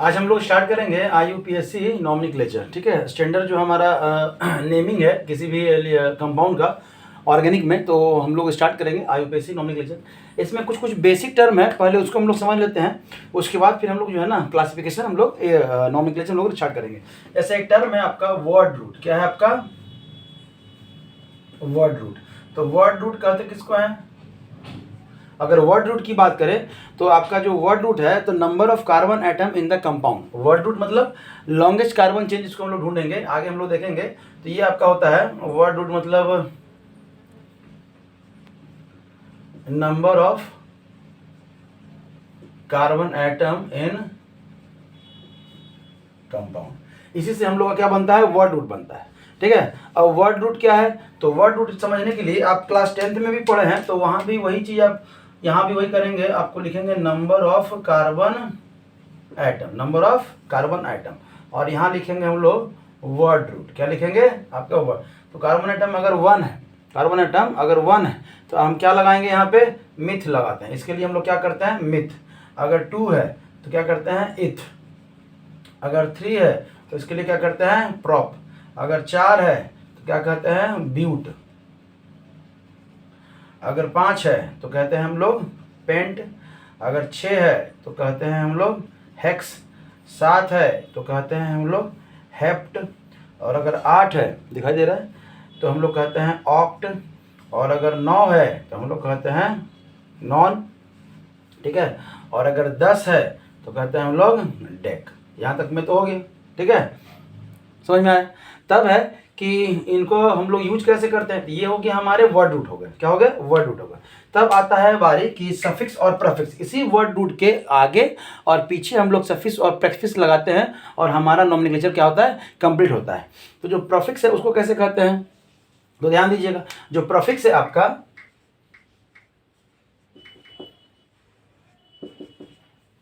आज हम लोग स्टार्ट करेंगे IUPAC नॉमेनक्लेचर। ठीक है, स्टैंडर्ड जो हमारा नेमिंग है किसी भी कंपाउंड का ऑर्गेनिक में, तो हम लोग स्टार्ट करेंगे IUPAC नॉमेनक्लेचर। इसमें कुछ कुछ बेसिक टर्म है, पहले उसको हम लोग समझ लेते हैं, उसके बाद फिर हम लोग जो है ना क्लासिफिकेशन हम लोग नॉमेनक्लेचर हम लोग स्टार्ट करेंगे। ऐसा एक टर्म है आपका वर्ड रूट। क्या है आपका? Word root. तो वर्ड रूट कहते किसको है? अगर वर्ड रूट की बात करें तो आपका जो वर्ड रूट है तो number of carbon atom in the compound. Word root मतलब लॉन्गेस्ट कार्बन चेंज, इसको हम लोग ढूंढेंगे, आगे हम लोग देखेंगे। तो ये आपका होता है वर्ड रूट, मतलब number of carbon atom in compound. इसी से हम लोग का क्या बनता है? वर्ड रूट बनता है। ठीक है, अब वर्ड रूट क्या है? तो वर्ड रूट समझने के लिए आप क्लास 10th में भी पढ़े हैं, तो वहां भी वही चीज आप यहाँ भी वही करेंगे। आपको लिखेंगे number of carbon atom, number of carbon atom, और यहाँ लिखेंगे हम लोग वर्ड रूट। क्या लिखेंगे? आपका वर्ड। तो कार्बन एटम अगर 1 है, कार्बन एटम अगर 1 है तो हम क्या लगाएंगे? यहाँ पे मिथ लगाते हैं। इसके लिए हम लोग क्या करते हैं? मिथ। अगर 2 है तो क्या करते हैं? इथ। अगर 3 है तो इसके लिए क्या करते हैं? प्रॉप। अगर 4 है तो क्या कहते हैं? ब्यूट। अगर 5 है तो कहते हैं हम लोग पेंट। अगर 6 है तो कहते हैं हम लोग हेक्स। 7 है तो कहते हैं हम लोग हेप्ट। और अगर 8 है, दिखाई दे रहा है, तो हम लोग कहते हैं ऑक्ट। और अगर 9 है तो हम लोग कहते हैं नॉन। ठीक है, और अगर 10 है तो कहते हैं हम लोग डेक। यहाँ तक में तो हो गया। ठीक है, समझ में आया? तब है कि इनको हम लोग यूज कैसे करते हैं। ये हो गया हमारे वर्ड रूट हो गए। क्या हो गए? वर्ड रूट हो गए। तब आता है बारी कि सफिक्स और प्रीफिक्स। इसी वर्ड रूट के आगे और पीछे हम लोग सफिक्स और प्रीफिक्स लगाते हैं और हमारा नॉमेनक्लेचर क्या होता है? कंप्लीट होता है। तो जो प्रीफिक्स है उसको कैसे कहते हैं? तो ध्यान दीजिएगा, जो प्रीफिक्स है आपका,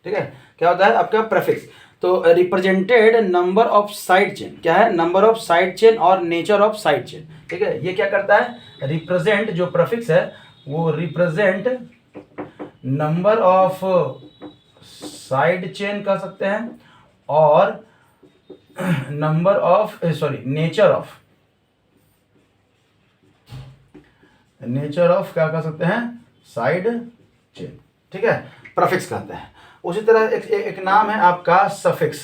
ठीक है, क्या होता है आपका? प्रीफिक्स। तो represented number of side chain. क्या है? नंबर ऑफ साइड चेन और नेचर ऑफ साइड चेन। ठीक है, ये क्या करता है? रिप्रेजेंट, जो प्रीफिक्स है वो represent number of side chain कह सकते हैं, और नंबर ऑफ नेचर ऑफ क्या कह सकते हैं? Side chain. ठीक है, प्रीफिक्स कहते हैं। उसी तरह एक नाम है आपका सफिक्स।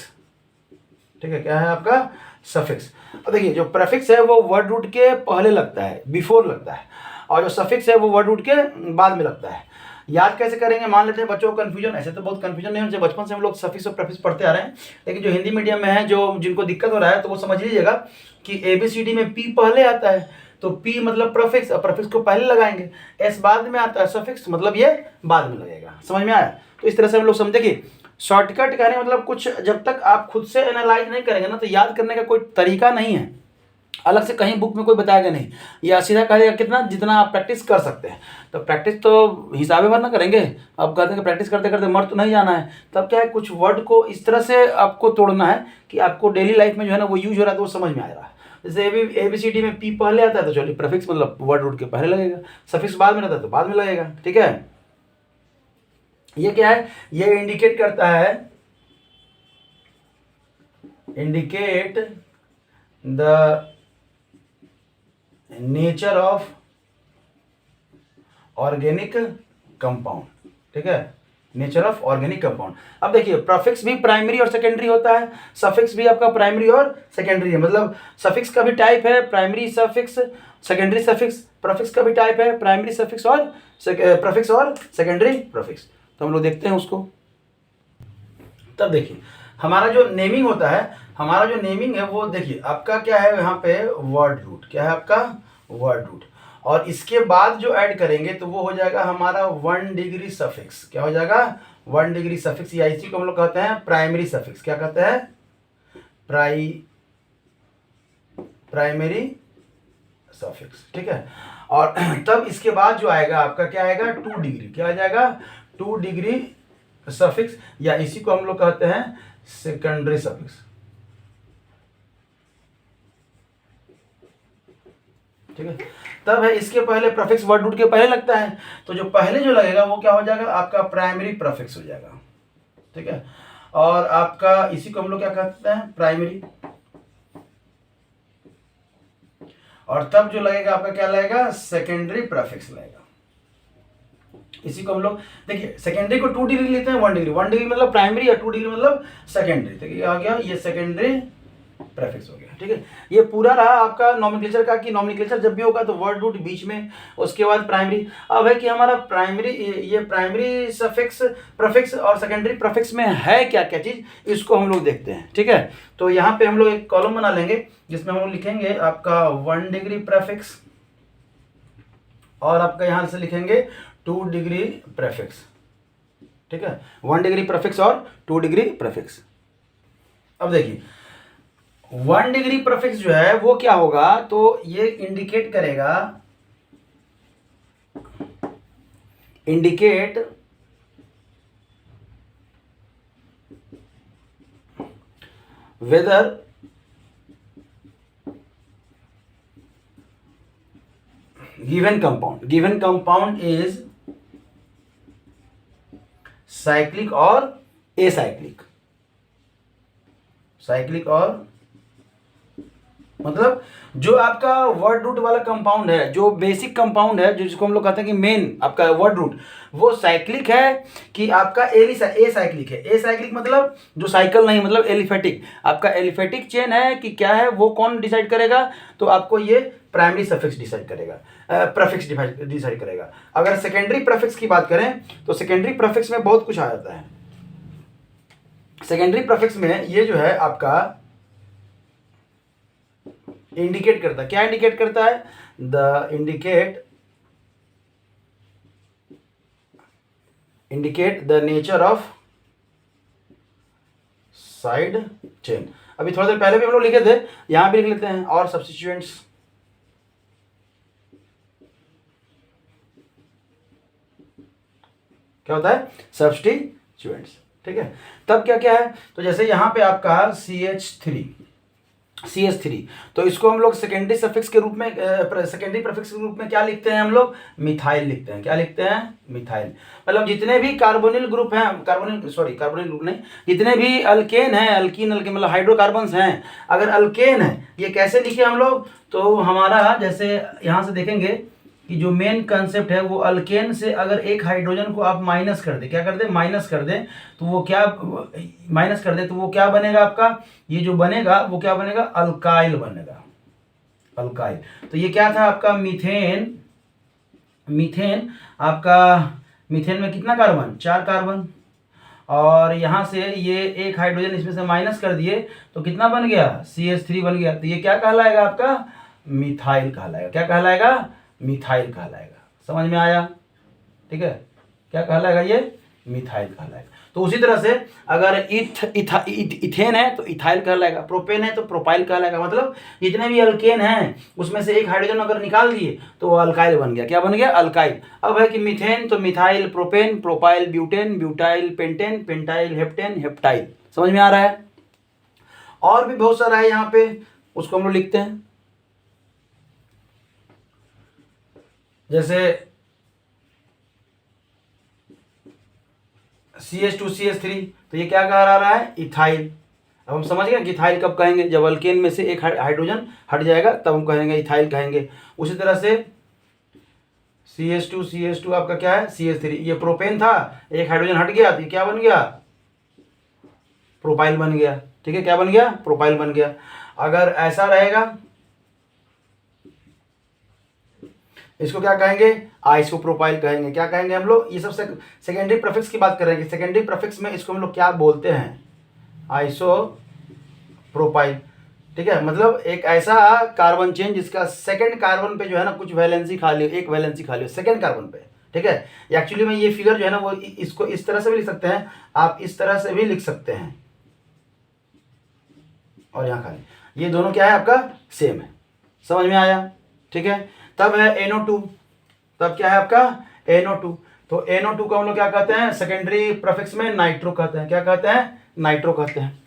ठीक है, क्या है आपका? सफिक्स। अब देखिए, जो प्रीफिक्स है वो वर्ड रूट के पहले लगता है, बिफोर लगता है, और जो सफिक्स है वो वर्ड रूट के बाद में लगता है। याद कैसे करेंगे? मान लेते हैं बच्चों को कन्फ्यूजन, ऐसे तो बहुत कन्फ्यूजन नहीं होना चाहिए, बचपन से हम लोग सफिक्स और प्रीफिक्स पढ़ते आ रहे हैं, लेकिन जो हिंदी मीडियम में है, जो जिनको दिक्कत हो रहा है, तो वो समझ लीजिएगा कि ABCD में P पहले आता है, तो P मतलब प्रीफिक्स, और प्रीफिक्स को पहले लगाएंगे। S बाद में आता है, सफिक्स मतलब ये बाद में लगेगा। समझ में आया? तो इस तरह से हम लोग समझे कि शॉर्टकट कहने मतलब कुछ जब तक आप खुद से एनालाइज नहीं करेंगे ना, तो याद करने का कोई तरीका नहीं है, अलग से कहीं बुक में कोई बताएगा नहीं, या सीधा कहेगा कितना, जितना आप प्रैक्टिस कर सकते हैं। तो प्रैक्टिस तो हिसाबे भर ना करेंगे। अब कहते हैं कि प्रैक्टिस करते करते मर तो नहीं जाना है। तब क्या है, कुछ वर्ड को इस तरह से आपको तोड़ना है कि आपको डेली लाइफ में जो है ना वो यूज हो रहा है तो वो समझ में आ रहा है। जैसे ABCD में P पहले आता है तो चलिए प्रीफिक्स मतलब वर्ड रूट के पहले लगेगा, सफिक्स बाद में रहता है तो बाद में लगेगा। ठीक है, ये क्या है? ये इंडिकेट करता है, indicate the nature of organic compound. ठीक है, नेचर ऑफ ऑर्गेनिक कंपाउंड। अब देखिए, प्रीफिक्स भी प्राइमरी और सेकेंडरी होता है, सफिक्स भी आपका प्राइमरी और सेकेंडरी है। मतलब सफिक्स का भी टाइप है primary suffix, secondary suffix. Prefix का भी टाइप है प्राइमरी सफिक्स और प्रीफिक्स और सेकेंडरी प्रीफिक्स। तो हम लोग देखते हैं उसको। तब देखिए, हमारा जो नेमिंग होता है, हमारा जो नेमिंग है वो देखिए आपका क्या है यहाँ पे? Word root. क्या है आपका? Word root. और इसके बाद जो ऐड करेंगे तो वो हो जाएगा हमारा 1 डिग्री सफिक्स। क्या हो जाएगा? 1 डिग्री सफिक्स, या इसी को हम लोग कहते हैं प्राइमरी सफिक्स। क्या कहते हैं? Primary suffix. ठीक है, और तब इसके बाद जो आएगा आपका क्या आएगा? 2 डिग्री। क्या आ जाएगा? 2 डिग्री सफिक्स, या इसी को हम लोग कहते हैं सेकेंडरी सफिक्स। ठीक है, तब है इसके पहले प्रीफिक्स वर्ड रूट के पहले लगता है, तो जो पहले जो लगेगा वो क्या हो जाएगा? आपका प्राइमरी प्रीफिक्स हो जाएगा। ठीक है, और आपका इसी को हम लोग क्या कहते हैं, प्राइमरी। और तब जो लगेगा आपका क्या लगेगा, सेकेंडरी प्रेफिक्स लगेगा। इसी को हम लोग देखिए सेकेंडरी को 2 डिग्री लेते हैं, 1 डिग्री, 1 डिग्री मतलब प्राइमरी और 2 डिग्री मतलब सेकेंडरी। तो ये आ गया, ये सेकेंडरी प्रेफिक्स हो गया। ठीक है, ये पूरा रहा आपका नॉमेनक्लेचर का, कि नॉमेनक्लेचर जब भी होगा तो वर्ड रूट बीच में, उसके बाद प्राइमरी। अब है कि हमारा प्राइमरी, ये प्राइमरी सफिक्स प्रेफिक्स और सेकेंडरी प्रेफिक्स में है क्या क्या चीज, इसको हम लोग देखते हैं। ठीक है, तो यहाँ पे हम लोग एक कॉलम बना लेंगे जिसमें हम लोग लिखेंगे आपका 1 डिग्री प्रेफिक्स, और आपका यहां से लिखेंगे 2 डिग्री प्रेफिक्स। ठीक है, 1 डिग्री प्रेफिक्स और 2 डिग्री प्रेफिक्स। अब देखिए 1 डिग्री प्रेफिक्स जो है वो क्या होगा, तो ये इंडिकेट करेगा, indicate whether given compound is cyclic और acyclic। साइक्लिक और मतलब जो आपका वर्ड रूट वाला कंपाउंड है, जो बेसिक कंपाउंड है, जो जिसको हम लोग कहते हैं कि मेन आपका वर्ड रूट, वो साइक्लिक है कि आपका एसाइक्लिक है। एसाइक्लिक मतलब जो साइकिल नहीं, मतलब एलिफेटिक। आपका एलिफेटिक चेन है कि क्या है, वो कौन डिसाइड करेगा, तो आपको ये प्राइमरी सफिक्स डिसाइड करेगा, प्रेफिक्स डिसाइड करेगा। अगर सेकेंडरी प्रेफिक्स की बात करें तो सेकेंडरी प्रेफिक्स में बहुत कुछ आ जाता है। सेकेंडरी प्रेफिक्स में ये जो है आपका इंडिकेट करता है, क्या इंडिकेट करता है, the indicate the nature of side chain. अभी थोड़ा देर पहले भी हम लोग लिखे थे, यहां भी लिख लेते हैं, और सब्स्टिट्यूएंट्स। क्या होता है, सब्स्टिट्यूएंट्स। ठीक है, तब क्या क्या है, तो जैसे यहां पे आपका CH3, तो इसको हम लोग सेकेंडरी सफिक्स के रूप में, सेकेंडरी प्रेफिक्स के रूप में क्या लिखते हैं, हम लोग मिथाइल लिखते हैं। क्या लिखते हैं, मिथाइल। मतलब जितने भी कार्बोनिल ग्रुप हैं, कार्बोनिल ग्रुप नहीं, जितने भी अल्केन हैं, अल्कीन मतलब हाइड्रोकार्बन्स हैं, अगर अल्केन है, ये कैसे लिखे हम लोग, तो हमारा जैसे यहां से देखेंगे कि जो मेन कंसेप्ट है वो अल्केन से अगर एक हाइड्रोजन को आप माइनस कर दे, क्या कर दे, माइनस कर दे, तो वो क्या, माइनस कर दे तो वो क्या बनेगा आपका, ये जो बनेगा वो क्या बनेगा, अल्काइल बनेगा, अल्काइल। तो ये क्या था आपका, मीथेन आपका, मीथेन में कितना कार्बन, 4 कार्बन, और यहां से ये एक हाइड्रोजन इसमें से माइनस कर दिए तो कितना बन गया, CH3 बन गया। तो ये क्या कहलाएगा आपका, मिथाइल कहलाएगा। क्या कहलाएगा, मिथाइल कहलाएगा। समझ में आया, ठीक है, क्या कहलाएगा, ये मिथाइल कहलाएगा। तो उसी तरह से अगर इथेन है तो इथाइल कहलाएगा, प्रोपेन है तो प्रोपाइल कहलाएगा। मतलब जितने भी अल्केन हैं उसमें से एक हाइड्रोजन अगर निकाल दिए तो वो अल्काइल बन गया। क्या बन गया, अल्काइल। अब है कि मीथेन तो methyl, propane, propyl, butane, butyl, pentane, pentyl, heptane, heptyl. समझ में आ रहा है। और भी बहुत सारा है यहाँ पे, उसको हम लोग लिखते हैं। जैसे CH2 CH3, तो ये क्या कह रहा है, इथाइल। अब हम समझ गए कि इथाइल कब कहेंगे, जब अल्केन में से एक हाइड्रोजन हट जाएगा तब हम कहेंगे इथाइल कहेंगे। उसी तरह से CH2 आपका क्या है, CH3, ये प्रोपेन था, एक हाइड्रोजन हट गया तो ये क्या बन गया, प्रोपाइल बन गया। ठीक है, क्या बन गया, प्रोपाइल बन गया। अगर ऐसा रहेगा इसको क्या कहेंगे, आइसोप्रोपाइल कहेंगे। क्या कहेंगे हम लोग, ये सब सेकेंडरी प्रेफिक्स की बात कर रहे हैं कि सेकेंडरी प्रेफिक्स में इसको हम लोग क्या बोलते हैं, आइसोप्रोपाइल। ठीक है, मतलब एक ऐसा कार्बन चेन जिसका सेकंड कार्बन पे जो है ना कुछ वैलेंसी खाली, एक वैलेंसी खाली हो सेकंड कार्बन पे। ठीक है, एक्चुअली में ये फिगर जो है ना वो इसको इस तरह से भी लिख सकते हैं, आप इस तरह से भी लिख सकते हैं, और यहाँ खाली, ये दोनों क्या है आपका, सेम है। समझ में आया, ठीक है। तब है NO2, तब क्या है आपका, NO2। तो NO2 को हम लोग क्या कहते हैं, सेकेंडरी प्रेफिक्स में नाइट्रो कहते हैं। क्या कहते हैं, नाइट्रो कहते हैं।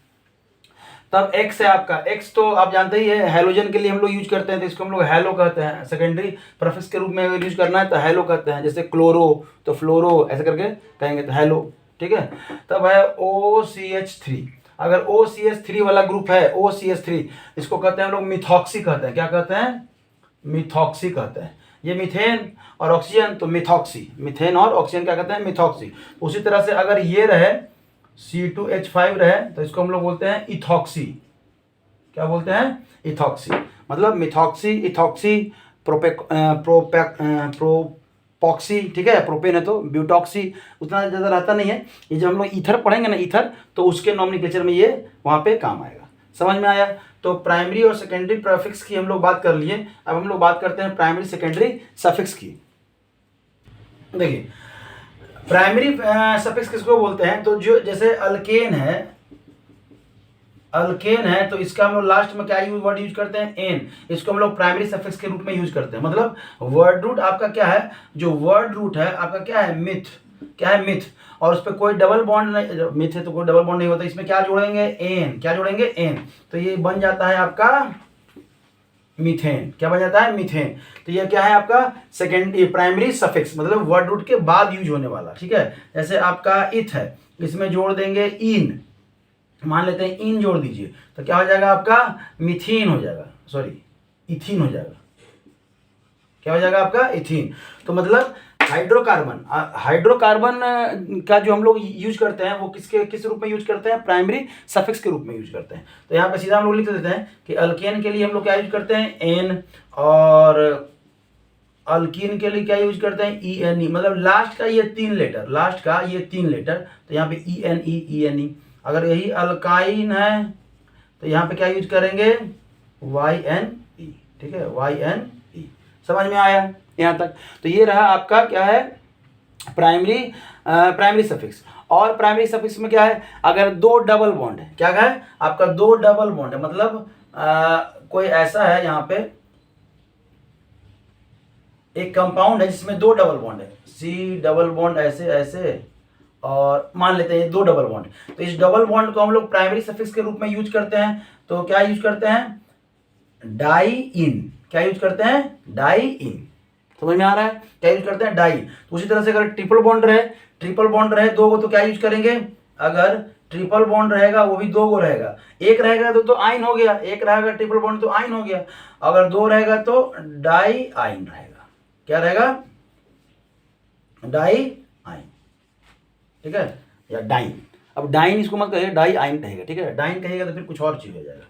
तब X है आपका, X तो आप जानते ही है, हेलोजन के लिए हम लोग यूज करते हैं, तो इसको हम लोग हेलो कहते हैं। सेकेंडरी प्रेफिक्स के रूप में अगर यूज करना है तो हेलो कहते हैं। जैसे क्लोरो तो फ्लोरो, ऐसे करके कहेंगे तो हेलो। ठीक है। तब है OCH3। अगर OCH3 वाला ग्रुप है, OCH3, इसको कहते हैं हम लोग मिथॉक्सी कहते हैं। क्या कहते हैं? मिथॉक्सी कहते हैं। ये मीथेन और ऑक्सीजन तो मिथॉक्सी, मीथेन और ऑक्सीजन क्या कहते हैं? मिथॉक्सी। उसी तरह से अगर ये रहे C2H5 रहे तो इसको हम लोग बोलते हैं इथॉक्सी। क्या बोलते हैं? इथॉक्सी। मतलब मिथॉक्सी, इथॉक्सी, प्रोपॉक्सी, ठीक है। प्रोपेन है तो ब्यूटॉक्सी उतना ज़्यादा रहता नहीं है। ये जब हम लोग ईथर पढ़ेंगे ना, ईथर, तो उसके नॉमेनक्लेचर में ये वहाँ पे काम आएगा। समझ में आया? तो प्राइमरी और सेकेंडरी प्रीफिक्स की हम लोग बात कर लिए। अब हम लोग बात करते हैं प्राइमरी सेकेंडरी सफिक्स की। देखिए प्राइमरी सफिक्स किसको बोलते हैं? तो जो जैसे अल्केन है तो इसका हम लोग लास्ट में क्या वर्ड यूज करते हैं? एन। इसको हम लोग प्राइमरी सफिक्स के रूप में यूज करते हैं। मतलब वर्ड रूट आपका क्या है? जो वर्ड रूट है आपका क्या है? मिथ। क्या है? मिथ। और उस पर कोई डबल बॉन्ड नहीं, मिथ है तो कोई डबल बॉन्ड नहीं होता। इसमें क्या जोड़ेंगे? एन। क्या जोड़ेंगे? एन। तो ये बन जाता है आपका मीथेन। क्या बन जाता है? मीथेन। तो ये क्या है आपका? सेकेंडरी प्राइमरी सफिक्स, मतलब वर्ड रूट के बाद यूज होने वाला, ठीक है। जैसे आपका इथ है, इसमें जोड़ देंगे इन, मान लेते हैं इन जोड़ दीजिए, तो क्या हो जाएगा आपका? मिथीन हो जाएगा, सॉरी इथीन हो जाएगा। क्या हो जाएगा आपका? इथीन। तो मतलब हाइड्रोकार्बन का जो हम लोग यूज करते हैं वो किस रूप में यूज करते हैं? प्राइमरी सफिक्स के रूप में यूज करते हैं। तो यहाँ पे सीधा हम लोग लिख देते हैं कि अल्केन के लिए हम लोग क्या यूज करते हैं? एन। और अल्कीन के लिए क्या यूज करते हैं? ENE। मतलब लास्ट का ये 3 लेटर, तो यहाँ पे ENE। अगर यही अल्काइन है तो यहाँ पे क्या यूज करेंगे? YNE, ठीक है, YNE। समझ में आया यहाँ तक? तो ये रहा आपका क्या है? Primary suffix. और प्राइमरी सफिक्स में क्या है? अगर 2 डबल बॉन्ड है, क्या है आपका? 2 डबल बॉन्ड है, मतलब कोई ऐसा है यहाँ पे एक कंपाउंड है जिसमें 2 डबल बॉन्ड है, C डबल बॉन्ड ऐसे, और मान लेते हैं 2 डबल बॉन्ड। तो इस डबल बॉन्ड को हम लोग प्राइमरी सफिक्स के रूप में यूज करते हैं। तो क्या यूज करते हैं? डाई इन। क्या यूज करते हैं? डाई इन। समझ में आ रहा है? क्या यूज करते हैं? डाई। तो उसी तरह से अगर ट्रिपल बॉन्ड रहे 2 को, तो क्या यूज करेंगे? अगर ट्रिपल बॉन्ड रहेगा वो भी 2 गो रहेगा, एक रहेगा तो आइन हो गया, एक रहेगा ट्रिपल बॉन्ड तो आइन हो गया। अगर 2 रहेगा तो डाई आइन रहेगा। क्या रहेगा? डाई आइन, ठीक है, या डाइन। अब डाइन इसको मत कहिए, डाई आइन कहेगा, ठीक है। डाइन कहेगा तो फिर कुछ और चीज हो जाएगा।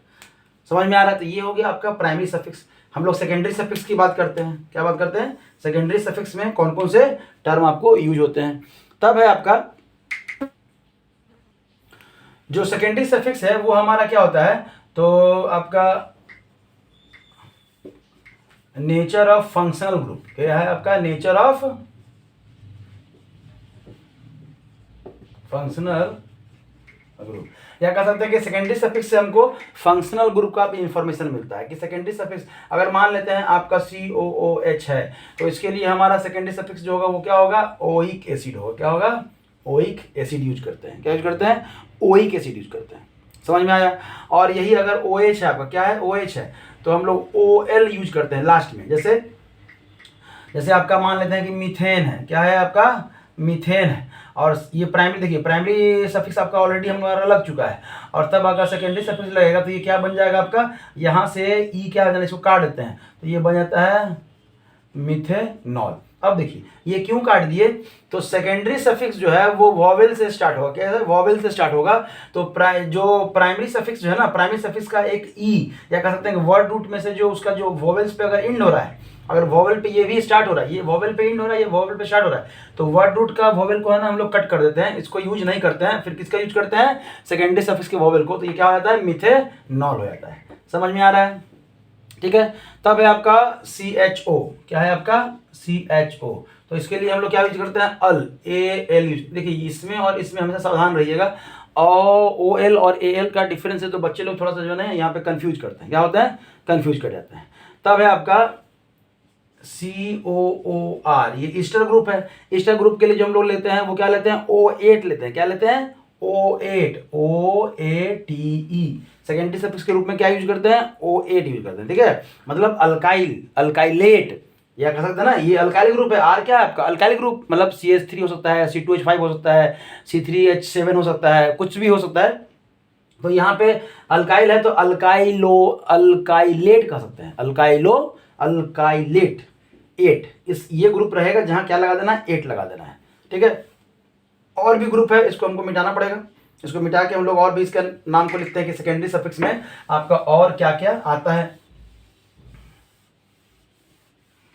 समझ में आ रहा है? तो ये हो गया आपका प्राइमरी सफिक्स। हम लोग सेकेंडरी सफिक्स की बात करते हैं। क्या बात करते हैं? सेकेंडरी सफिक्स में कौन कौन से टर्म आपको यूज होते हैं। तब है आपका जो सेकेंडरी सफिक्स है वो हमारा क्या होता है? तो आपका नेचर ऑफ फंक्शनल ग्रुप। क्या है आपका? Nature of functional group. या कह सकते हैं कि सेकेंडरी सफिक्स से हमको फंक्शनल ग्रुप का भी इंफॉर्मेशन मिलता है कि सेकेंडरी सफिक्स अगर मान लेते हैं आपका COOH है तो इसके लिए हमारा सेकेंडरी सफिक्स जो होगा वो क्या होगा? ओइक एसिड होगा। क्या होगा? ओइक एसिड यूज करते हैं। क्या यूज करते हैं? ओइक एसिड यूज करते हैं। समझ में आया? और यही अगर OH है आपका, क्या है? OH है तो हम लोग OL यूज करते हैं लास्ट में। जैसे आपका मान लेते हैं कि मीथेन है। क्या है आपका? मीथेन है। और ये प्राइमरी, देखिए प्राइमरी सफिक्स आपका ऑलरेडी हमारा लग चुका है, और तब अगर सेकेंडरी सफिक्स लगेगा तो ये क्या बन जाएगा आपका? यहाँ से ई क्या आ जाना, इसको काट देते हैं तो ये बन जाता है मिथेनॉल। अब देखिए ये क्यों काट दिए? तो सेकेंडरी सफिक्स जो है वो वॉवेल से स्टार्ट होगा। क्या है? वॉवेल से स्टार्ट होगा। तो जो प्राइमरी सफिक्स जो है ना, प्राइमरी सफिक्स का एक ई, या कह सकते हैं वर्ड रूट में से जो उसका जो वॉवेल्स पे अगर इंड हो रहा है, अगर वॉवेल पे ये भी स्टार्ट हो रहा है, ये वॉवेल पे इंड हो रहा है, ये वॉवेल पे स्टार्ट हो रहा है, तो वर्ड रूट का वॉवेल को है ना हम लोग कट कर देते हैं, इसको यूज नहीं करते हैं। फिर किसका यूज करते हैं? सेकेंडरी सफिक्स के वॉवेल को। तो ये क्या हो जाता है? मिथेनॉल हो जाता है। समझ में आ रहा है? ठीक है। तब है आपका CHO। क्या है आपका? CHO। तो इसके लिए हम लोग क्या यूज करते हैं? AL use. देखिए इसमें और इसमें हमेशा सावधान रहिएगा। OL और AL का डिफरेंस है तो बच्चे लोग थोड़ा सा जो है यहाँ पे कंफ्यूज करते हैं। क्या होता है? कंफ्यूज कर जाते हैं। तब है आपका COOR। ये ईस्टर ग्रुप है। ईस्टर ग्रुप के लिए जो हम लोग लेते हैं वो क्या लेते हैं? O8 लेते हैं। क्या लेते हैं? O8, OATE। सेकेंडरी सफिक्स के रूप में क्या यूज करते हैं? O8 यूज करते हैं, ठीक है। मतलब अल्काइलेट, या कह सकते हैं ना ये अल्काइल ग्रुप है। आर क्या है आपका? अल्काइल ग्रुप, मतलब CH3 हो सकता है, C2H5 हो सकता है, C3H7 हो सकता है, कुछ भी हो सकता है। तो यहाँ पे अल्काइल है तो अल्काइलेट कह सकते हैं, अल्काइलेट 8, इस ये ग्रुप रहेगा जहाँ क्या लगा देना है? 8 लगा देना है, ठीक है। और भी ग्रुप है, इसको हमको मिटाना पड़ेगा। इसको मिटा के हम लोग और भी इसके नाम को लिखते हैं कि सेकेंडरी सफिक्स में आपका और क्या क्या आता है,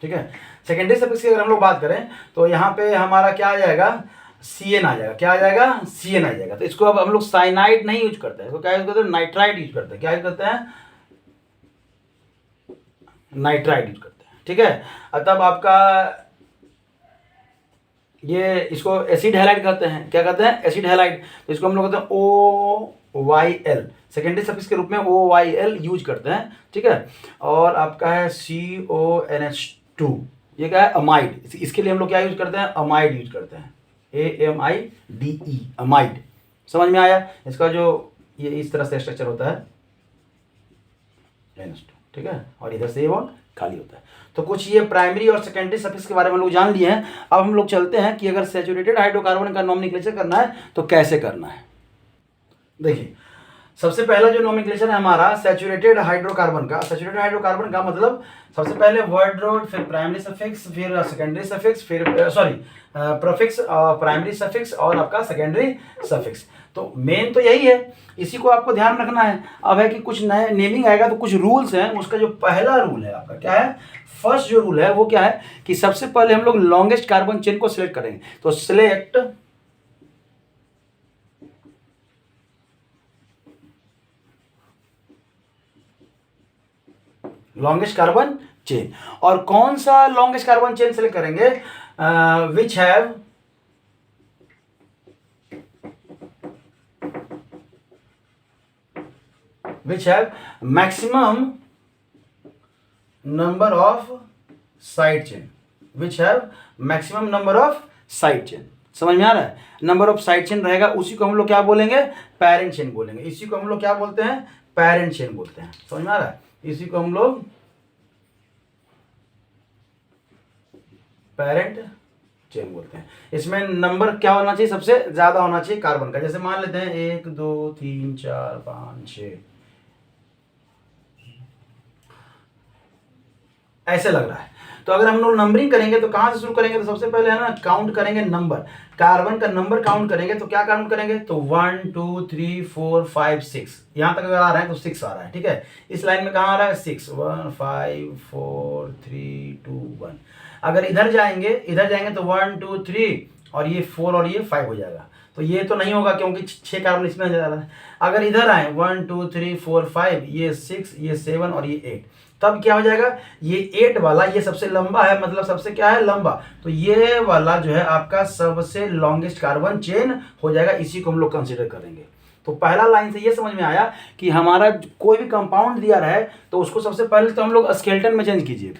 ठीक है। सेकेंडरी सफिक्स की अगर हम लोग बात करें तो यहाँ पे हमारा क्या आ जाएगा? CN आ जाएगा। क्या आ जाएगा? CN आ जाएगा। तो इसको अब हम लोग साइनाइड नहीं यूज करते हैं, इसको क्या यूज करते हैं? नाइट्राइड यूज करते हैं। क्या यूज करते हैं? नाइट्राइड यूज करते हैं, ठीक है। तब आपका ये इसको एसिड हैलाइड कहते हैं। क्या कहते हैं? Acid halide. तो इसको हम लोग कहते हैं OYL, सेकेंडरी सफिक्स के रूप में OYL यूज करते हैं, ठीक है। और आपका है CONH2, ये क्या है? अमाइड। इसके लिए हम लोग क्या यूज करते हैं? अमाइड यूज करते हैं, AMIDE, अमाइड। समझ में आया? इसका जो ये इस तरह से स्ट्रक्चर होता है NH2, ठीक है, और इधर से ये बॉन्ड खाली होता है। तो कुछ ये प्राइमरी और सेकेंडरी सफिक्स के बारे में लोग जान लिए हैं। अब हम लोग चलते हैं कि अगर सैचुरेटेड हाइड्रोकार्बन का नोमेनक्लेचर करना है तो कैसे करना है। देखिए, सबसे पहला जो नोमेनक्लेचर है हमारा सैचुरेटेड हाइड्रोकार्बन का, सैचुरेटेड हाइड्रोकार्बन का मतलब सबसे पहले वर्ड रोड, फिर प्राइमरी सफिक्स, फिर सेकेंडरी सफिक्स, फिर प्रीफिक्स, प्राइमरी सफिक्स और आपका सेकेंडरी सफिक्स। तो मेन तो यही है, इसी को आपको ध्यान रखना है। अब है कि कुछ नए नेमिंग आएगा तो कुछ रूल्स हैं। उसका जो पहला रूल है आपका क्या है? फर्स्ट जो रूल है वो क्या है कि सबसे पहले हम लोग लॉन्गेस्ट कार्बन चेन को सिलेक्ट करेंगे। तो सिलेक्ट लॉन्गेस्ट कार्बन चेन। और कौन सा लॉन्गेस्ट कार्बन चेन सिलेक्ट करेंगे? Which have maximum number of side chain, which have maximum number of side chain. समझ में आ रहा है? नंबर ऑफ साइड चेन रहेगा, उसी को हम लोग क्या बोलेंगे? पैरेंट चेन बोलेंगे। इसी को हम लोग क्या बोलते हैं? पैरेंट चेन बोलते हैं। समझ में आ रहा है? इसी को हम लोग पैरेंट चेन बोलते हैं। इसमें नंबर क्या होना चाहिए? सबसे ज्यादा होना चाहिए कार्बन का। जैसे मान लेते हैं 1 2 3 4 5 6, ऐसे लग रहा है। तो अगर हम लोग नंबरिंग करेंगे तो कहां से शुरू करेंगे? तो सबसे पहले है ना काउंट करेंगे नंबर, कार्बन का नंबर काउंट करेंगे। तो क्या काउंट करेंगे? तो 1 2 3 4 5 6, यहां तक अगर आ रहा है तो 6 आ रहा है, ठीक है। इस लाइन में कहां आ रहा है? 6 1 5 4 3 2 1। अगर इधर जाएंगे तो 1 2 3 और ये 4 और ये 5 हो जाएगा। तो ये तो नहीं होगा क्योंकि 6 कार्बन इसमें जा रहा है। अगर इधर आए 1 2 3 4 5, ये 6 ये 7 और ये 8, तब क्या हो जाएगा? ये 8 वाला ये सबसे लंबा है, मतलब सबसे क्या है? लंबा। तो ये वाला जो है आपका सबसे लॉन्गेस्ट कार्बन चेन हो जाएगा। इसी को हम लोग कंसीडर करेंगे। तो पहला लाइन से ये समझ में आया कि हमारा कोई भी कंपाउंड दिया रहा है तो उसको सबसे पहले तो हम लोग स्केलेटन में चेंज कीजिए,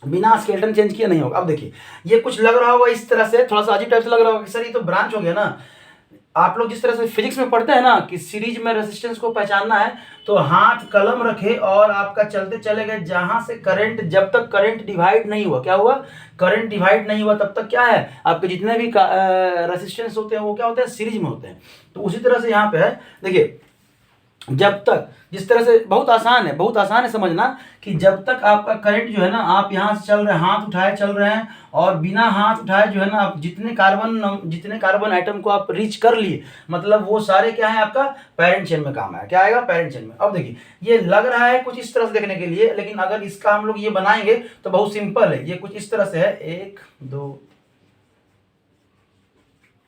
बिना स्केलेटन चेंज किए नहीं होगा। अब देखिए, ये कुछ लग रहा होगा इस तरह से, थोड़ा सा अजीब टाइप से लग रहा होगा कि सर ये तो ब्रांच हो गया ना। आप लोग जिस तरह से फिजिक्स में पढ़ते हैं ना कि सीरीज में रेजिस्टेंस को पहचानना है, तो हाथ कलम रखे और आपका चलते चले गए जहां से करंट, जब तक करंट डिवाइड नहीं हुआ, क्या हुआ? करंट डिवाइड नहीं हुआ तब तक क्या है? आपके जितने भी रेजिस्टेंस होते हैं वो क्या होते हैं? सीरीज में होते हैं। तो उसी तरह से यहाँ पे है, देखिए, जब तक, जिस तरह से बहुत आसान है समझना कि जब तक आपका करंट जो है ना, आप यहाँ से चल रहे हैं, हाथ उठाए चल रहे हैं और बिना हाथ उठाए जो है ना आप जितने कार्बन आइटम को आप रीच कर लिए, मतलब वो सारे क्या है? आपका पैरेंट चेन में काम है। क्या आएगा? पैरेंट चेन में। अब देखिए, ये लग रहा है कुछ इस तरह से देखने के लिए, लेकिन अगर इसका हम लोग ये बनाएंगे तो बहुत सिंपल है। ये कुछ इस तरह से है, 1 2,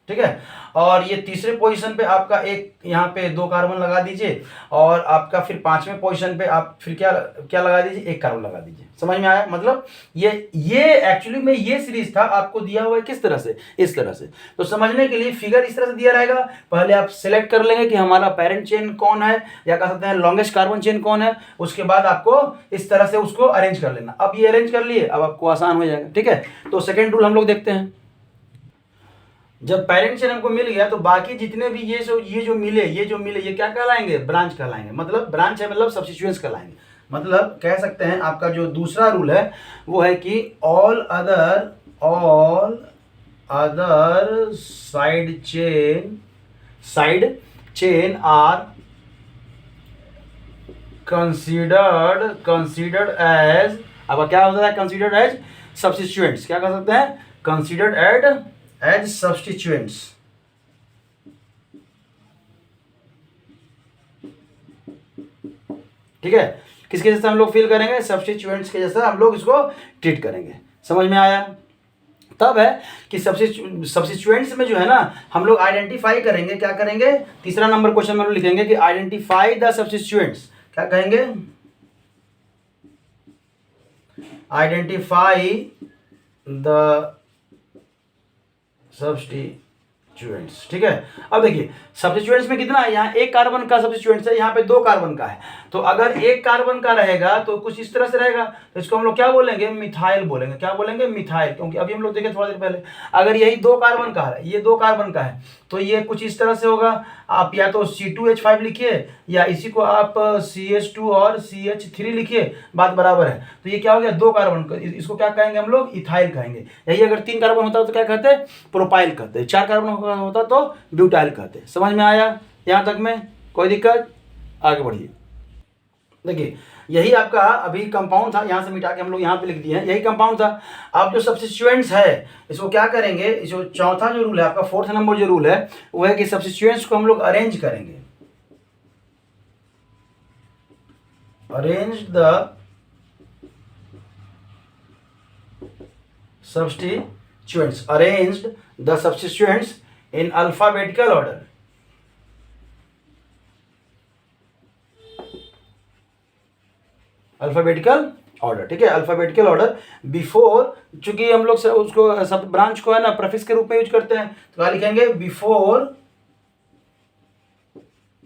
ठीक है। और ये तीसरे पोजीशन पे आपका एक यहाँ पे 2 कार्बन लगा दीजिए, और आपका फिर 5वें पोजीशन पे आप फिर क्या लगा दीजिए? 1 कार्बन लगा दीजिए। समझ में आया? मतलब ये एक्चुअली में ये सीरीज था, आपको दिया हुआ है किस तरह से? इस तरह से। तो समझने के लिए फिगर इस तरह से दिया रहेगा। पहले आप सिलेक्ट कर लेंगे कि हमारा पेरेंट चेन कौन है, या कह सकते हैं लॉन्गेस्ट कार्बन चेन कौन है। उसके बाद आपको इस तरह से उसको अरेंज कर लेना। अब ये अरेंज कर लिए, अब आपको आसान हो जाएगा, ठीक है। तो सेकेंड रूल हम लोग देखते हैं। जब पेरेंट चेन हमको मिल गया तो बाकी जितने भी ये जो मिले ये क्या कहलाएंगे? ब्रांच कहलाएंगे। मतलब ब्रांच है मतलब सब्स्टिट्यूएंट्स कहलाएंगे। मतलब कह सकते हैं आपका जो दूसरा रूल है वो है कि all other side chain are considered as, अब क्या होता है कंसीडर्ड एज सब्स्टिट्यूएंट्स, क्या कर सकते हैं कंसीडर्ड एज सब्स्टिट्यूएंट्स। ठीक है, किसके जैसा हम लोग फील करेंगे, सब्स्टिट्यूएंट्स के जैसा हम लोग इसको ट्रीट करेंगे। समझ में आया? तब है कि सब्स्टिट्यूएंट्स में जो है ना हम लोग आइडेंटिफाई करेंगे, क्या करेंगे, तीसरा नंबर क्वेश्चन में लिखेंगे कि आइडेंटिफाई द सब्स्टिट्यूएंट्स। क्या कहेंगे, आइडेंटिफाई द सब्स्टिट्यूएंट्स। ठीक है, अब देखिए सब्स्टिट्यूएंट्स में कितना है, यहाँ एक कार्बन का सब्स्टिट्यूएंट्स है, यहाँ पे 2 कार्बन का है। तो अगर एक कार्बन का रहेगा तो कुछ इस तरह से रहेगा, तो इसको हम लोग क्या बोलेंगे, मिथाइल बोलेंगे। क्या बोलेंगे, मिथाइल, क्योंकि अभी हम लोग देखे थोड़ा देर पहले अगर यही 2 कार्बन का है, ये 2 कार्बन का है, तो ये कुछ इस तरह से होगा। आप या तो C2H5 लिखिए या इसी को आप CH2 और CH3 लिखिए, बात बराबर है। तो ये क्या हो गया, 2 कार्बन का, इसको क्या कहेंगे हम लोग, इथाइल कहेंगे। यही अगर 3 कार्बन होता तो क्या कहते, प्रोपाइल कहते, 4 कार्बन होता तो ब्यूटाइल कहते। समझ में आया यहाँ तक में, कोई दिक्कत, आगे बढ़िए। देखिए यही आपका अभी कंपाउंड था, यहाँ से मिटा के हम लोग यहाँ पे लिख दिए हैं, यही कंपाउंड था। अब जो सब्स्टिट्यूएंट्स है इसको क्या करेंगे, जो चौथा जो रूल है आपका, 4th नंबर जो रूल है वो है कि सब्स्टिट्यूएंट्स को हम लोग अरेंज करेंगे। Arrange the substituents, arranged the substituents in alphabetical order. Alphabetical order, ठीक है, अल्फाबेटिकल ऑर्डर बिफोर, चूंकि हम लोग उसको सब ब्रांच को है ना प्रेफिक्स के रूप में यूज करते हैं, तो क्या लिखेंगे, बिफोर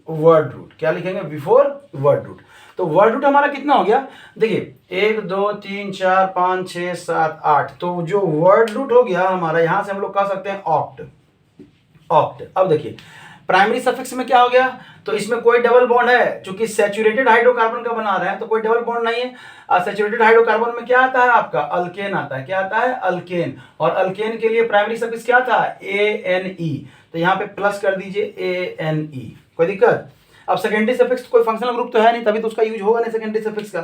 वर्ड रूट। क्या लिखेंगे, बिफोर वर्ड रूट। तो वर्ड रूट हमारा कितना हो गया, देखिए 1 2 3 4 5 6 7 8, तो जो वर्ड रूट हो गया हमारा, यहां से हम लोग कह सकते हैं ऑक्ट। अब देखिए प्राइमरी सफिक्स में क्या हो गया, तो इसमें कोई डबल बॉन्ड है, चूंकि सैचुरेटेड हाइड्रोकार्बन का बना रहे हैं तो कोई डबल बॉन्ड नहीं है। सैचुरेटेड हाइड्रोकार्बन में क्या आता है आपका, अल्केन आता है। क्या आता है, अल्केन। और अल्केन के लिए प्राइमरी सफिक्स क्या था, ANE, तो यहाँ पे प्लस कर दीजिए ANE, कोई दिक्कत। अब सेकेंडरी सफिक्स कोई फंक्शनल ग्रुप तो है नहीं, तभी तो उसका यूज होगा नहीं सेकेंडरी सफिक्स का।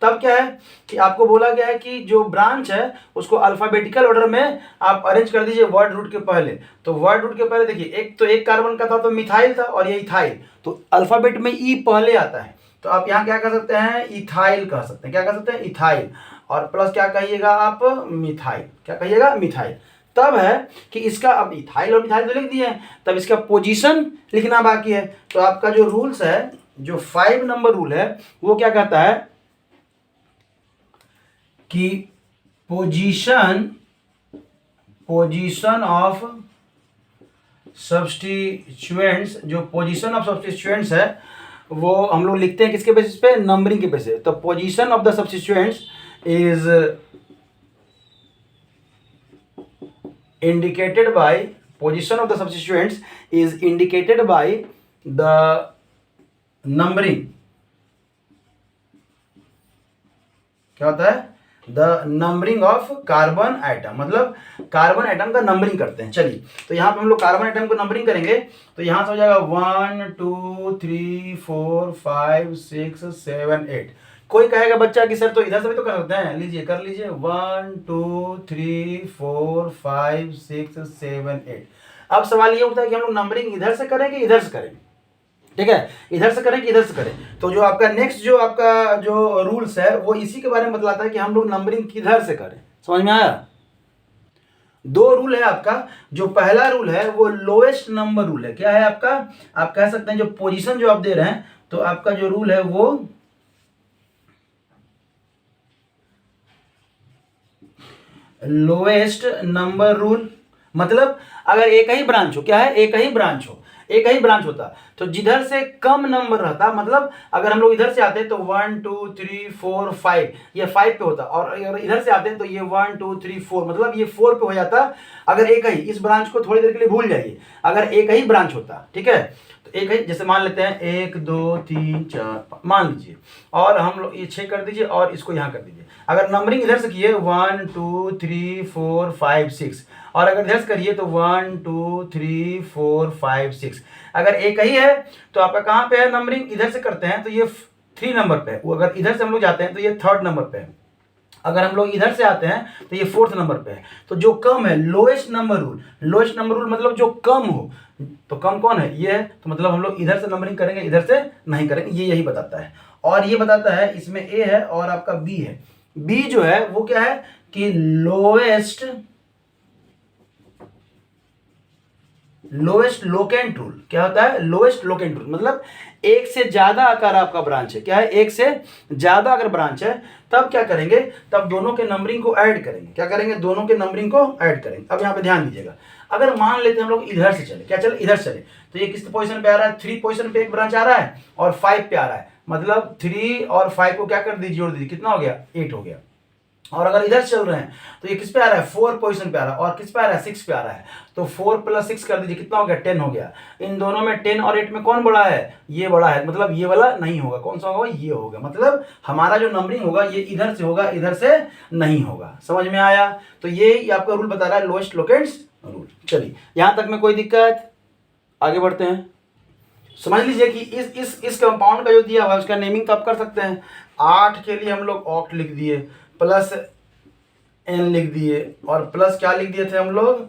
तब क्या है कि आपको बोला गया है कि जो ब्रांच है उसको अल्फाबेटिकल ऑर्डर में आप अरेंज कर दीजिए वर्ड रूट के पहले। तो वर्ड रूट के पहले देखिए एक कार्बन का था तो मिथाइल था और ये इथाइल, तो अल्फाबेट में ई पहले आता है, तो आप यहाँ क्या कर सकते हैं, इथाइल कह सकते हैं। क्या कर सकते हैं, इथाइल, और प्लस क्या कहिएगा आप, मिथाइल। क्या कहिएगा, मिथाइल। तब है कि इसका, अब इथाइल और मिथाइल तो लिख दिए हैं, तब इसका पोजीशन लिखना बाकी है। तो आपका जो रूल्स है, जो 5 नंबर रूल है, वो क्या कहता है कि पोजीशन ऑफ सब्स्टिट्यूएंट्स, जो पोजीशन ऑफ सब्स्टिट्यूएंट्स है वो हम लोग लिखते हैं किसके बेसिस पे, नंबरिंग के बेसिस पे। तो position of the substituents is indicated by, position of the substituents is indicated by the numbering। क्या होता है, the numbering of carbon atom, मतलब कार्बन आइटम का नंबरिंग करते हैं। चलिए तो यहाँ पे हम लोग कार्बन आइटम को नंबरिंग करेंगे, तो यहाँ से हो जाएगा 1 2 3 4 5 6 7 8। कोई कहेगा बच्चा कि सर तो इधर से भी तो कर सकते हैं, लीजिए कर लीजिए, 1 2 3 4 5 6 7 8। अब सवाल ये उठता है कि हम लोग नंबरिंग इधर से करें कि इधर से करें, ठीक है, इधर से करें कि इधर से करें। तो जो आपका नेक्स्ट जो आपका जो रूल्स है वो इसी के बारे में बतलाता है कि हम लोग नंबरिंग किधर से करें। समझ में आया? 2 रूल है आपका। जो पहला रूल है वो लोएस्ट नंबर रूल है। क्या है आपका, आप कह सकते हैं जो पोजीशन जो आप दे रहे हैं, तो आपका जो रूल है वो लोएस्ट नंबर रूल। मतलब अगर एक ही ब्रांच हो, क्या है, एक ही ब्रांच हो, एक ही ब्रांच होता तो जिधर से कम नंबर रहता, मतलब अगर हम लोग इधर से आते तो 1 2 3 4 5, ये 5 पे होता, और अगर इधर से आते तो ये 1 2 3 4, मतलब ये 4 पे हो जाता। अगर एक ही, इस ब्रांच को थोड़ी देर के लिए भूल जाइए, अगर एक ही ब्रांच होता, ठीक है, तो एक है, जैसे मान लेते हैं 1 2 3 4 मान लीजिए, और हम लोग ये 6 कर दीजिए और इसको यहाँ कर दीजिए। अगर नंबरिंग इधर से किए 1 2 3 4 5 6, और अगर इधर से करिए तो 1 2 3 4 5 6। अगर एक ही है तो आपका कहाँ पे है नंबरिंग, इधर से करते हैं तो ये 3 नंबर पे है, वो अगर इधर से हम लोग जाते हैं तो ये 3rd नंबर पे है, अगर हम लोग इधर से आते हैं तो ये 4th नंबर पे है। तो जो कम है, lowest number rule, lowest number rule मतलब जो कम हो, तो कम कौन है, ये है, तो मतलब हम लोग इधर से नंबरिंग करेंगे, इधर से नहीं करेंगे, ये यही बताता है। और ये बताता है इसमें ए है और आपका बी है। बी जो है वो क्या है कि लोएस्ट लोकेंट रूल। क्या होता है लोएस्ट लोकेंट रूल, मतलब एक से ज्यादा अगर आपका ब्रांच है, क्या है एक से ज्यादा अगर ब्रांच है, तब क्या करेंगे, तब दोनों के नंबरिंग को ऐड करेंगे। क्या करेंगे, दोनों के नंबरिंग को ऐड करेंगे। अब यहाँ पे ध्यान दीजिएगा, अगर मान लेते हैं हम लोग इधर से चले, क्या चले इधर चले, तो ये किस पोजीशन पे आ रहा है, 3 पोजीशन पे एक ब्रांच आ रहा है और 5 पे आ रहा है, मतलब 3 और 5 को क्या कर दीजिए, जोड़ दीजिए, कितना हो गया 8 हो गया। और अगर इधर चल रहे हैं तो ये किस पे आ रहा है 4 पोजीशन पे आ रहा है, और किस पे आ रहा है 6 पे आ रहा है, तो 4 + 6 कर दीजिए, कितना हो गया 10 हो गया। इन दोनों में 10 और 8 में कौन बड़ा है, ये बड़ा है, मतलब ये वाला नहीं होगा, कौन सा होगा, ये होगा, मतलब हमारा जो नंबरिंग होगा ये इधर से होगा, इधर से नहीं होगा। समझ में आया, तो ये आपका रूल बता रहा है लोएस्ट लोकेंट्स रूल। चलिए यहां तक में कोई दिक्कत, आगे बढ़ते हैं। समझ लीजिए कि इस कंपाउंड का जो दिया हुआ है उसका नेमिंग तो आप कर सकते हैं। 8 के लिए हम लोग ऑक्ट लिख दिए, प्लस एन लिख दिए, और प्लस क्या लिख दिए थे हम लोग,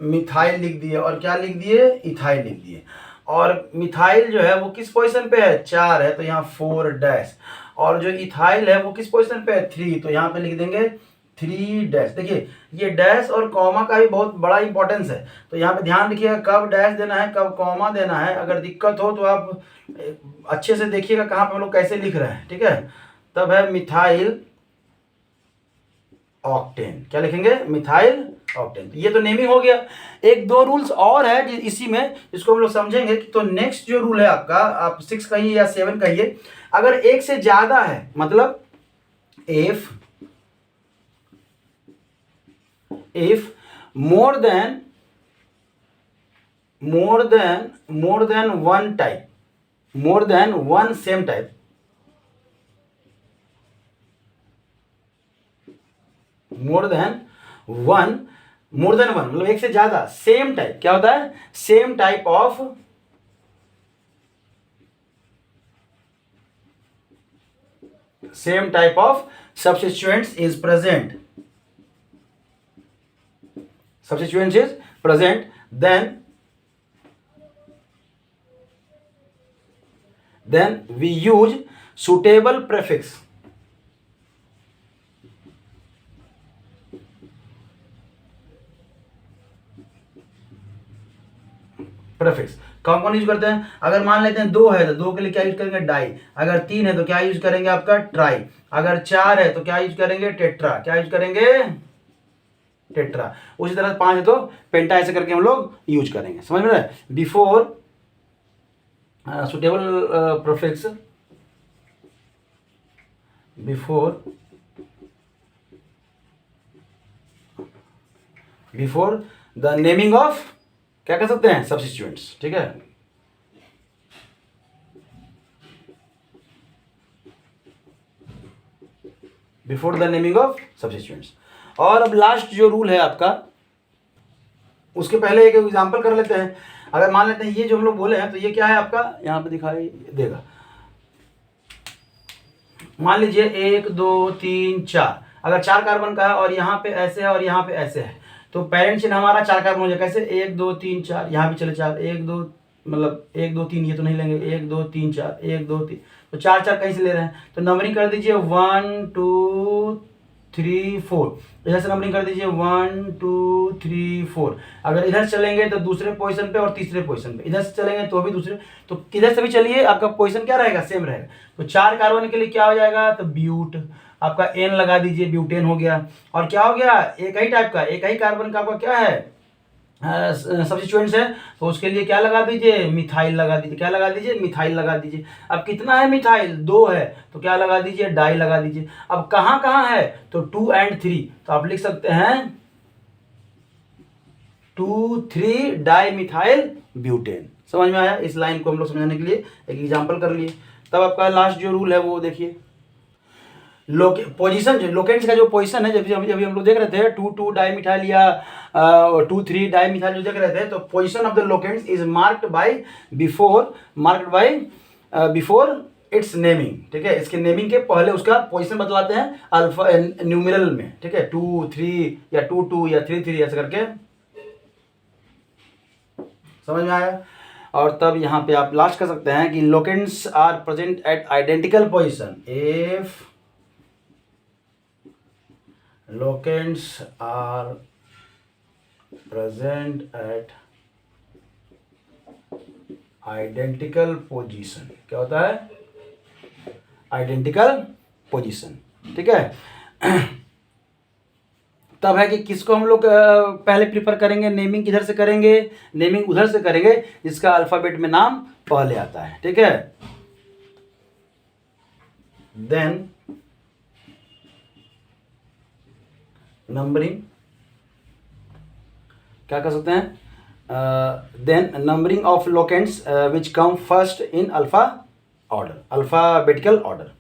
मिथाइल लिख दिए, और क्या लिख दिए, इथाइल लिख दिए। और मिथाइल जो है वो किस पोजीशन पे है, 4 है, तो यहाँ 4 डैश, और जो इथाइल है वो किस पोजीशन पे है, 3, तो यहाँ पे लिख देंगे 3 डैश। देखिए ये डैश और कॉमा का भी बहुत बड़ा इंपॉर्टेंस है, तो यहाँ पे ध्यान रखिएगा कब डैश देना है, कब कॉमा देना है। अगर दिक्कत हो तो आप अच्छे से देखिएगा कहाँ पे हम लोग कैसे लिख रहे हैं, ठीक है। तब है मिथाइल ऑक्टेन, क्या लिखेंगे, मिथाइल ऑक्टेन। ये तो नेमिंग हो गया। एक दो रूल्स और है इसी में, इसको हम लोग समझेंगे। तो नेक्स्ट जो रूल है आपका, आप 6 कहिए या 7 कहिए, अगर एक से ज्यादा है, मतलब if more than one type, more than one same type, more than one मतलब एक से ज्यादा, सेम टाइप, क्या होता है, same type of substituents is present, then we use suitable prefix. Prefix कौन कौन यूज करते हैं, अगर मान लेते हैं 2 है तो 2 के लिए क्या यूज करेंगे, डाई। अगर 3 है तो क्या यूज करेंगे आपका, ट्राई। अगर 4 है तो क्या यूज करेंगे, टेट्रा। क्या यूज करेंगे, टेट्रा। उसी तरह 5 है तो पेंटा, ऐसे करके हम लोग यूज करेंगे। समझ में रहा है, before suitable prefix, before the naming of, क्या कर सकते हैं, सब्स्टिट्यूएंट्स, ठीक है। Before the naming of substituents. और अब लास्ट जो रूल है आपका, उसके पहले एक एग्जांपल कर लेते हैं। अगर मान लेते हैं ये जो हम लोग बोले हैं, तो ये क्या है आपका, यहां पे दिखाई देगा। मान लीजिए 1 2 3 4, अगर 4 कार्बन का है और यहाँ पे ऐसे है और यहाँ पे ऐसे है, तो पेरेंट चिन्ह हमारा 4 कार्बन हो जाए। कैसे, 1 2 3 4, यहाँ भी चले 4, 1 2 मतलब 1 2 3, ये तो नहीं लेंगे, 1 2 3 4, 1 2 3, तो 4 4 कहीं से ले रहे हैं, तो नंबरिंग कर दीजिए 1 2 3 4, इधर से नंबरिंग कर दीजिए 1 2 3 4। अगर इधर चलेंगे तो दूसरे पोजीशन पे और तीसरे पोजीशन पे, इधर से चलेंगे तो भी दूसरे, तो किधर से भी चलिए आपका पोजीशन क्या रहेगा, सेम रहेगा। तो 4 कार्बन के लिए क्या हो जाएगा, तो ब्यूट, आपका एन लगा दीजिए, ब्यूटेन हो गया। और क्या हो गया, एक ही टाइप का, एक ही कार्बन का आपका क्या है, सब्स्टिट्यूएंट्स है, तो उसके लिए क्या लगा दीजिए, मिथाइल लगा दीजिए। क्या लगा दीजिए, मिथाइल लगा दीजिए। अब कितना है मिथाइल, 2 है, तो क्या लगा दीजिए, डाई लगा दीजिए। अब कहाँ कहाँ है, तो 2 और 3, तो आप लिख सकते हैं 2 3 डाई मिथाइल ब्यूटेन। समझ में आया? इस लाइन को हम लोग समझाने के लिए एक एग्जाम्पल कर लिए। तब आपका लास्ट जो रूल है वो देखिए, पोजीशन, जो लोकेंट्स का जो पोजीशन है, जब अभी हम लोग देख रहे थे 2,2 डाइमिथाइल या 2,3 डाइमिथाइल जो देख रहे थे, तो position of the locants is marked by before it's naming. ठीक है, इसके नेमिंग के पहले उसका पोजीशन बतलाते हैं अल्फा न्यूमेरल में। ठीक है, 2, 3 या 2, 2 या 3, 3 ऐसे करके। समझ में आया? और तब यहाँ पे आप लास्ट कर सकते हैं कि locants are present at identical position if locants are present at identical position. क्या होता है? Identical position. ठीक है। तब है कि किसको हम लोग पहले प्रीफर करेंगे, नेमिंग किधर से करेंगे, नेमिंग उधर से करेंगे जिसका अल्फाबेट में नाम पहले आता है। ठीक है, देन नंबरिंग क्या कर सकते हैं, then numbering of locants which come first in alpha order, alphabetical order.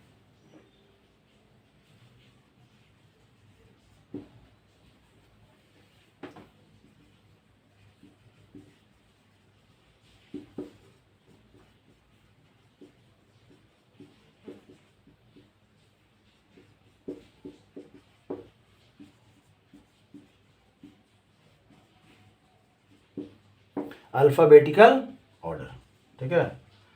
Alphabetical order. ठीक है,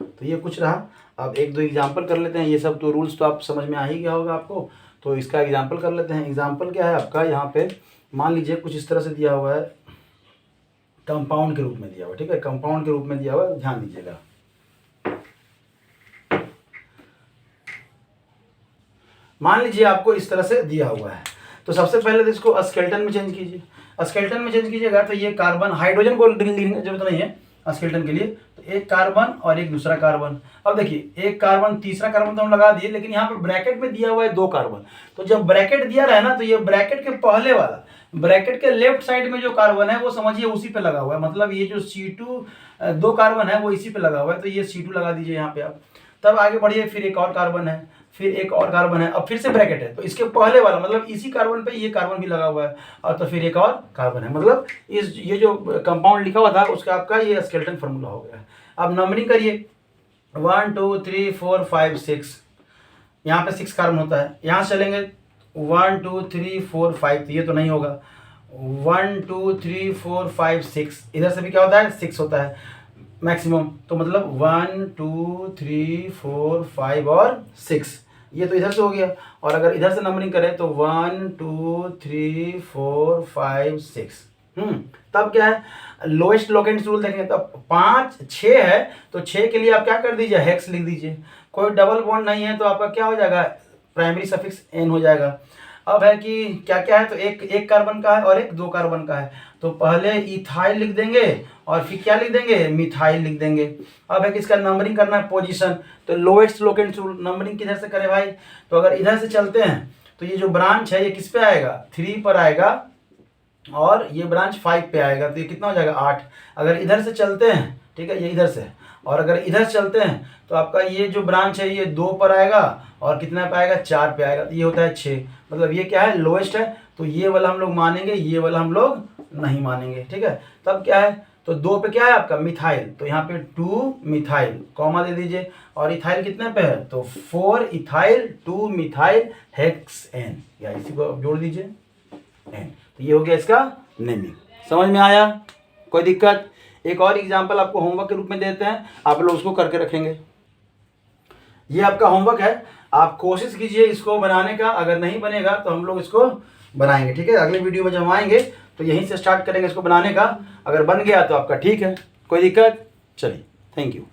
तो ये कुछ रहा। अब एक दो एग्जाम्पल कर लेते हैं। ये सब तो रूल्स तो आप समझ में आ ही गया होगा आपको, तो इसका एग्जाम्पल कर लेते हैं। एग्जाम्पल क्या है आपका, यहाँ पे मान लीजिए कुछ इस तरह से दिया हुआ है, कंपाउंड के रूप में दिया हुआ है। ठीक है, कंपाउंड के रूप में दिया हुआ है, ध्यान दीजिएगा। मान लीजिए आपको इस तरह से दिया हुआ है, तो सबसे पहले तो इसको स्केलेटन में चेंज कीजिए। स्केलेटन में चेंज कीजिएगा तो ये कार्बन, हाइड्रोजन को लिखने की जरूरत नहीं है स्केलेटन के लिए, तो एक कार्बन और एक दूसरा कार्बन। अब देखिए, एक कार्बन तीसरा कार्बन तो हम लगा दिए, लेकिन यहाँ पे ब्रैकेट में दिया हुआ है 2 कार्बन। तो जब ब्रैकेट दिया रहा है ना, तो ये ब्रैकेट के पहले वाला, ब्रैकेट के लेफ्ट साइड में जो कार्बन है वो समझिए उसी पे लगा हुआ है। मतलब ये जो C2 2 कार्बन है वो इसी पे लगा हुआ है, तो ये C2 लगा दीजिए यहाँ पे आप। तब आगे बढ़िए, फिर एक और कार्बन है, फिर एक और कार्बन है, अब फिर से ब्रैकेट है, तो इसके पहले वाला मतलब इसी कार्बन पे ये कार्बन भी लगा हुआ है, और तो फिर एक और कार्बन है। मतलब ये जो कंपाउंड लिखा हुआ था उसका आपका ये स्केलेटन फार्मूला हो गया है। अब नंबरिंग करिए, 1 2 3 4 5 6, यहाँ पे 6 कार्बन होता है। यहाँ चलेंगे 1 2 3 4 5, तो ये तो नहीं होगा। 1 2 3 4 5 6, इधर से भी क्या होता है, 6 होता है मैक्सिमम। तो मतलब 1 2 3 4 5 और 6, ये तो इधर से हो गया। और अगर इधर से नंबरिंग करें तो 1 2 3 4 5 6। तब क्या है, लोएस्ट लोकेंट्स रूल देखेंगे। तब 5 6 है, तो 6 के लिए आप क्या कर दीजिए, हेक्स लिख दीजिए। कोई डबल बॉन्ड नहीं है तो आपका क्या हो जाएगा, प्राइमरी सफिक्स n हो जाएगा। अब है कि क्या क्या है, तो एक कार्बन का है और एक 2 कार्बन का है, तो पहले इथाइल लिख देंगे और फिर क्या लिख देंगे, मिथाइल लिख देंगे। अब है कि इसका नंबरिंग करना है पोजीशन, तो लोएस्ट लोकेंट्स रूल नंबरिंग किधर से करें भाई, तो अगर इधर से चलते हैं तो ये जो ब्रांच है ये किस पे आएगा, 3 पर आएगा, और ये ब्रांच 5 पे आएगा, तो ये कितना हो जाएगा, 8। अगर इधर से चलते हैं, ठीक है, ये इधर से, और अगर इधर चलते हैं तो आपका ये जो ब्रांच है ये 2 पर आएगा, और कितना पे आएगा, 4 पे आएगा, तो ये होता है 6। मतलब ये क्या है, लोएस्ट है, तो ये वाला हम लोग मानेंगे, ये वाला हम लोग नहीं मानेंगे। ठीक है, तब क्या है, तो 2 पे क्या है आपका, मिथाइल, तो यहाँ पे 2 मिथाइल, कॉमा दे दीजिए। और इथाइल कितने पे है, तो 4 इथाइल 2 मिथाइल हेक्स n, या इसी को जोड़ दीजिए n। तो ये हो गया इसका नेमिंग। समझ में आया, कोई दिक्कत? एक और एग्जांपल आपको होमवर्क के रूप में देते हैं, आप लोग उसको करके रखेंगे। ये आपका होमवर्क है, आप कोशिश कीजिए इसको बनाने का। अगर नहीं बनेगा तो हम लोग इसको बनाएंगे। ठीक है, अगले वीडियो में जब आएंगे तो यहीं से स्टार्ट करेंगे इसको बनाने का। अगर बन गया तो आपका ठीक है, कोई दिक्कत? चलिए, थैंक यू।